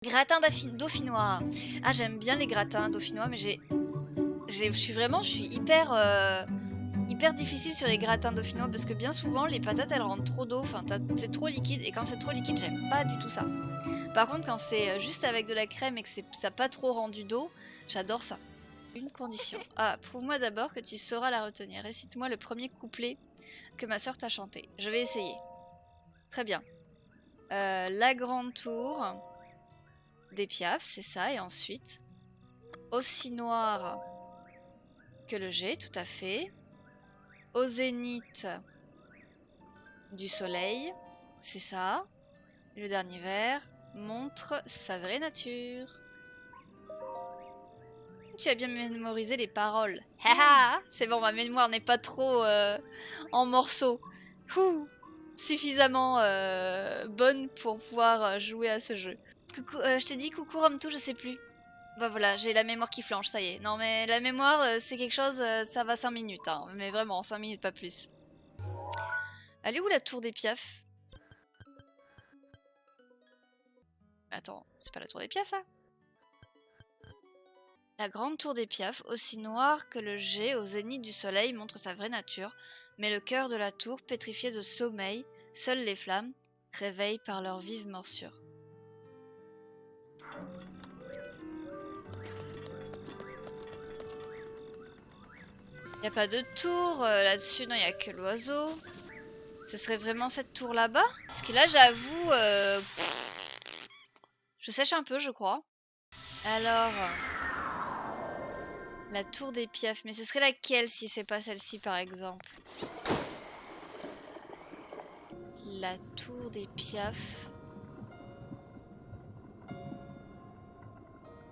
Gratin dauphinois. Ah, j'aime bien les gratins dauphinois, mais je suis hyper, hyper difficile sur les gratins dauphinois parce que bien souvent, les patates, elles rendent trop d'eau, enfin, c'est trop liquide, et quand c'est trop liquide, j'aime pas du tout ça. Par contre, quand c'est juste avec de la crème et que ça n'a pas trop rendu d'eau, j'adore ça. Une condition. Ah, prouve-moi d'abord que tu sauras la retenir. Récite-moi le premier couplet que ma sœur t'a chanté. Je vais essayer. Très bien. La grande tour des Piaf, c'est ça, et ensuite aussi noir que le jet, tout à fait. Au zénith du soleil, c'est ça. Le dernier vers montre sa vraie nature. Tu as bien mémorisé les paroles. Haha, c'est bon, ma mémoire n'est pas trop en morceaux. Ouh, suffisamment bonne pour pouvoir jouer à ce jeu. Coucou, je t'ai dit coucou Romtou, je sais plus. Bah voilà, j'ai la mémoire qui flanche, ça y est. Non mais la mémoire, c'est quelque chose, ça va 5 minutes, hein. Mais vraiment, 5 minutes, pas plus. Elle est où la tour des Piaf? Attends, c'est pas la tour des Piaf, ça? La grande tour des Piaf, aussi noire que le jet au zénith du soleil, montre sa vraie nature, mais le cœur de la tour, pétrifié de sommeil, seules les flammes, réveillent par leur vive morsure. Y a pas de tour là-dessus, non, y a que l'oiseau. Ce serait vraiment cette tour là-bas? Parce que là, j'avoue, je sèche un peu, je crois. Alors, la tour des Piaf, mais ce serait laquelle si c'est pas celle-ci, par exemple? La tour des Piaf.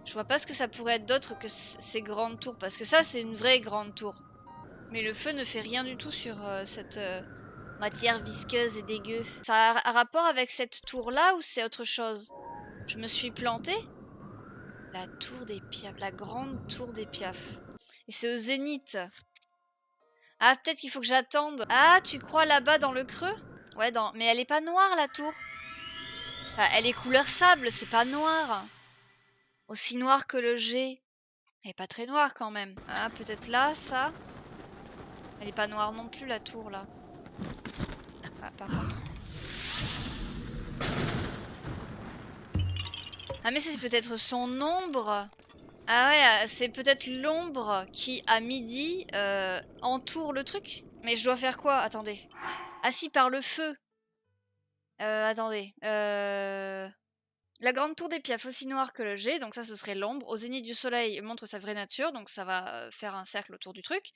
Je vois pas ce que ça pourrait être d'autre que ces grandes tours, parce que ça, c'est une vraie grande tour. Mais le feu ne fait rien du tout sur cette matière visqueuse et dégueu. Ça a un rapport avec cette tour-là ou c'est autre chose? Je me suis plantée? La tour des Piaf, la grande tour des Piaf. Et c'est au zénith. Ah, peut-être qu'il faut que j'attende. Ah, tu crois là-bas dans le creux? Ouais, mais elle est pas noire, la tour. Enfin, elle est couleur sable, c'est pas noir. Aussi noir que le jet. Elle est pas très noire quand même. Ah, peut-être là, ça. Elle est pas noire non plus, la tour, là. Ah, par contre. Ah, mais c'est peut-être son ombre. Ah ouais, c'est peut-être l'ombre qui, à midi, entoure le truc. Mais je dois faire quoi? Attendez. Ah si, par le feu. Attendez. La grande tour des Piaf, aussi noire que le jet, donc ça ce serait l'ombre. Au zénith du soleil montre sa vraie nature, donc ça va faire un cercle autour du truc.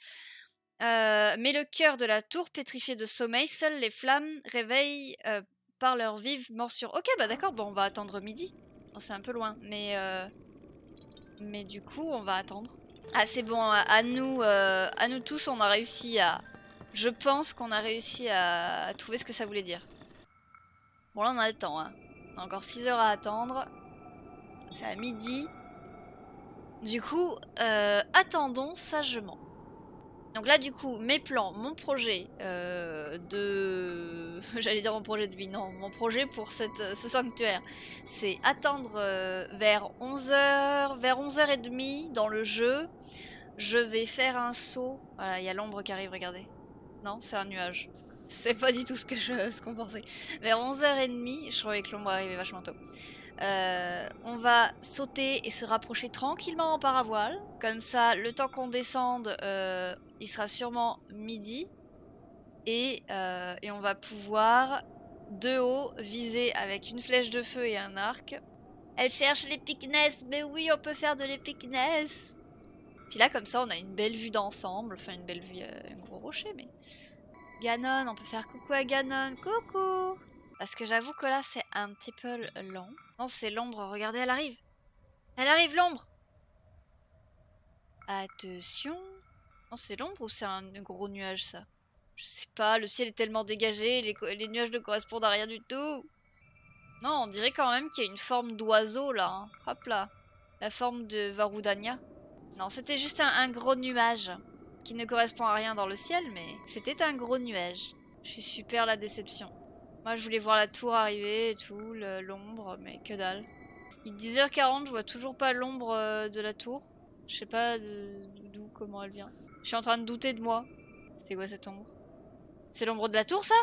Mais le cœur de la tour, pétrifié de sommeil, seules les flammes réveillent par leur vive morsure. Ok, bah d'accord, bon, on va attendre midi. Bon, c'est un peu loin, mais du coup, on va attendre. Ah, c'est bon, à nous tous, on a réussi à... Je pense qu'on a réussi à trouver ce que ça voulait dire. Bon, là, on a le temps, hein. On a encore 6 heures à attendre. C'est à midi. Du coup, attendons sagement. Donc là, du coup, mes plans, mon projet de... J'allais dire mon projet de vie, non. Mon projet pour ce sanctuaire, c'est attendre vers 11 h, vers 11 h 30 dans le jeu. Je vais faire un saut. Voilà, il y a l'ombre qui arrive, regardez. Non, c'est un nuage. C'est pas du tout ce qu'on pensait. Vers 11 h 30, je croyais que l'ombre arrivait vachement tôt. On va sauter et se rapprocher tranquillement en paravoile. Comme ça, le temps qu'on descende, il sera sûrement midi. Et on va pouvoir, de haut, viser avec une flèche de feu et un arc. Elle cherche l'épicness, mais oui, on peut faire de l'épicness. Puis là, comme ça, on a une belle vue d'ensemble. Enfin, une belle vue, un gros rocher, mais... Ganon, on peut faire coucou à Ganon. Coucou! Parce que j'avoue que là, c'est un petit peu long. Non, c'est l'ombre. Regardez, elle arrive. Elle arrive, l'ombre! Attention. Non, c'est l'ombre ou c'est un gros nuage, ça? Je sais pas, le ciel est tellement dégagé, les nuages ne correspondent à rien du tout. Non, on dirait quand même qu'il y a une forme d'oiseau, là. Hein. Hop là. La forme de Varudania. Non, c'était juste un gros nuage. Qui ne correspond à rien dans le ciel, mais c'était un gros nuage. Je suis la déception. Moi, je voulais voir la tour arriver et tout, l'ombre, mais que dalle. Il est 10h40, je vois toujours pas l'ombre de la tour. Je sais pas d'où, comment elle vient. Je suis en train de douter de moi. C'est quoi cette ombre? C'est l'ombre de la tour, ça?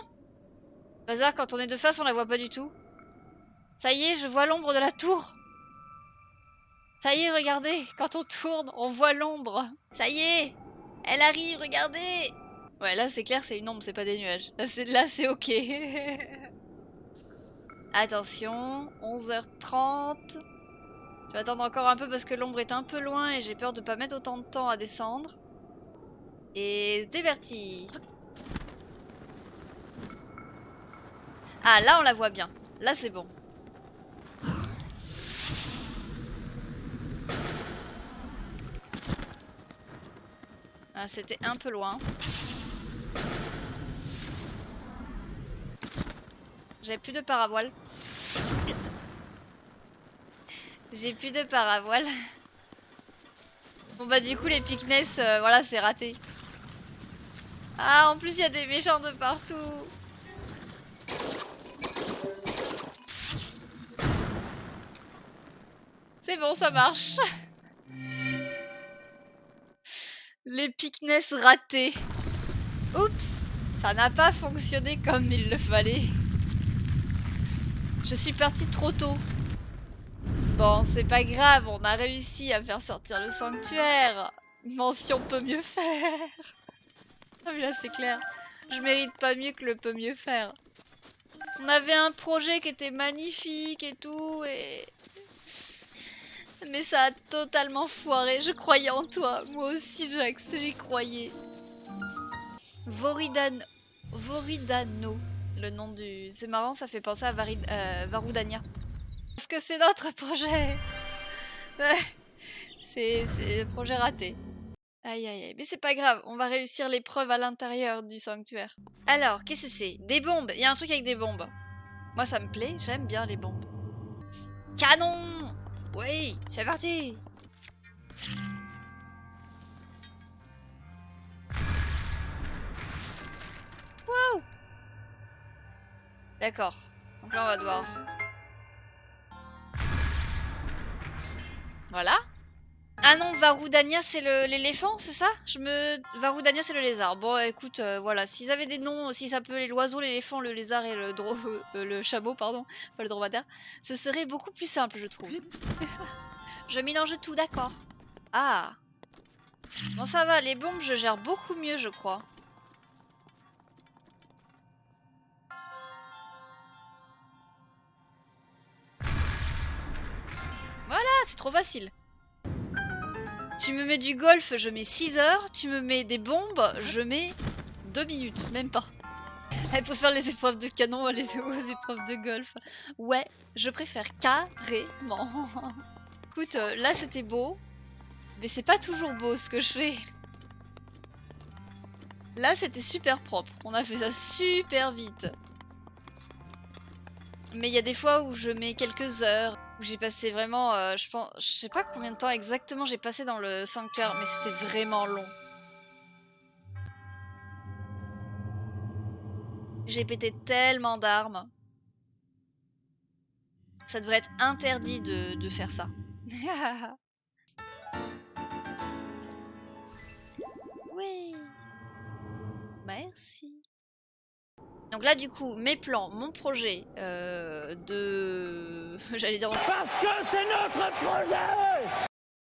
Bazar, quand on est de face, on la voit pas du tout. Ça y est, je vois l'ombre de la tour. Ça y est, regardez, quand on tourne, on voit l'ombre. Ça y est, elle arrive, regardez. Ouais, là c'est clair, c'est une ombre, c'est pas des nuages. Là c'est ok. Attention, 11h30. Je vais attendre encore un peu parce que l'ombre est un peu loin et j'ai peur de pas mettre autant de temps à descendre. Et c'est parti. Ah, là on la voit bien. Là c'est bon. Ah, c'était un peu loin. J'ai plus de paravoile. J'ai plus de paravoile. Bon bah du coup les Pikness, voilà, c'est raté. Ah, en plus il y a des méchants de partout. C'est bon, ça marche. Les Pikness ratés. Oups, ça n'a pas fonctionné comme il le fallait. Je suis partie trop tôt. Bon, c'est pas grave, on a réussi à faire sortir le sanctuaire. Mention peut mieux faire. Ah mais là c'est clair, je mérite pas mieux que le peut mieux faire. On avait un projet qui était magnifique et tout, mais ça a totalement foiré. Je croyais en toi, moi aussi Jax, j'y croyais. Voridano, le nom du... C'est marrant, ça fait penser à Varudania. Est-ce que c'est notre projet? C'est un projet raté. Aïe aïe aïe, mais c'est pas grave, on va réussir l'épreuve à l'intérieur du sanctuaire. Alors, qu'est-ce que c'est? Des bombes, il y a un truc avec des bombes. Moi ça me plaît, j'aime bien les bombes. Canon! Oui, c'est parti! Wow! D'accord, donc là on va devoir... Voilà. Ah non, Varudania c'est l'éléphant, c'est ça? Varudania c'est le lézard. Bon écoute, voilà, s'ils avaient des noms, s'ils s'appelaient l'oiseau, l'éléphant, le lézard et le chameau, pardon, pas le dromadaire, ce serait beaucoup plus simple je trouve. Je mélange tout, d'accord. Ah. Bon ça va, les bombes je gère beaucoup mieux je crois. Voilà, c'est trop facile. Tu me mets du golf, je mets 6 heures. Tu me mets des bombes, je mets 2 minutes, même pas. Elle préfère les épreuves de canon aux épreuves de golf. Ouais, je préfère carrément. Écoute, là c'était beau. Mais c'est pas toujours beau ce que je fais. Là c'était super propre. On a fait ça super vite. Mais il y a des fois où je mets quelques heures. Où j'ai passé vraiment, je sais pas combien de temps exactement j'ai passé dans le sanctuaire, mais c'était vraiment long. J'ai pété tellement d'armes. Ça devrait être interdit de faire ça. Oui. Merci. Donc là du coup, mes plans, mon projet de... J'allais dire... Parce que c'est notre projet!